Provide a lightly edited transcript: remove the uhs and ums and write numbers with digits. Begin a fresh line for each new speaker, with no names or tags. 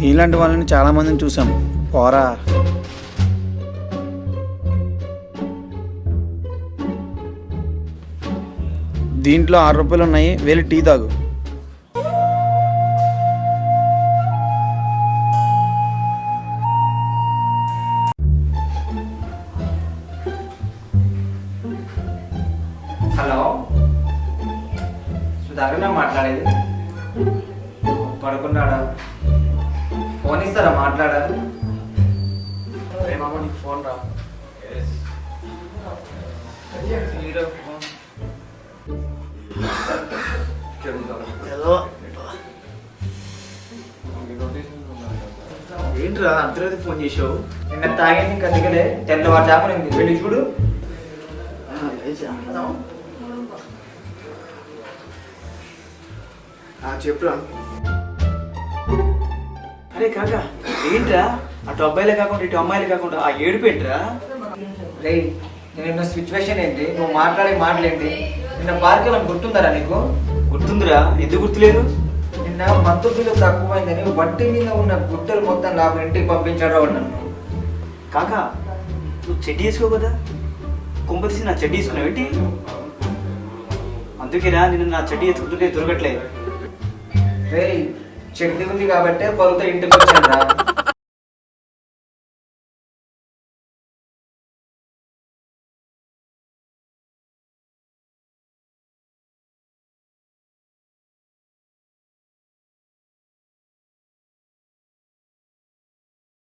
నీలాంటి వాళ్ళని చాలామందిని చూసాం. పోరా. దీంట్లో 6 రూపాయలు ఉన్నాయి, వెళ్ళి టీ తాగు.
హలో, సుధాకర్ మాట్లాడేది. పడుకున్నాడా? ఫోన్ ఇస్తారా మాట్లాడాలి? నీకు ఫోన్ రా. ఏంట్రా అర్ధరాత్రి ఫోన్ చేసావు? నిన్న తాగేది ఇంకా దిగలే, తెల్లవారు జాపనింది. వెళ్ళి చూడు. చెప్పురా. అరే కాక, ఏంట్రా అటు అబ్బాయిలే కాకుండా ఇటు అమ్మాయిలే కాకుండా ఆ ఏడుపు ఏంట్రా? రే, నేను సిచ్యువేషన్ ఏంటి, నువ్వు మాట్లాడే మాటలేంటి? నిన్న పార్క్ నాకు గుర్తుందరా నీకు? గుర్తుందిరా, ఎందుకు గుర్తులేదు? నిన్న మత్తు బిల్లు తక్కువైందని వడ్డీ మీద ఉన్న గుట్టలు మొత్తం నా ఇంటికి పంపించాడు అన్నాను.
కాక, నువ్వు చెడ్డీ వేసుకో కదా, కుంపతీసి నా చెడ్డీ వేసుకున్నావు ఏంటి? అందుకేనా నిన్ను నా చెడ్డీ ఎత్తుకుంటుంటే దొరకట్లేదు.
రే, చెడ్డీ ఉంది కాబట్టే పొలతో ఇంటికి వచ్చాను రా.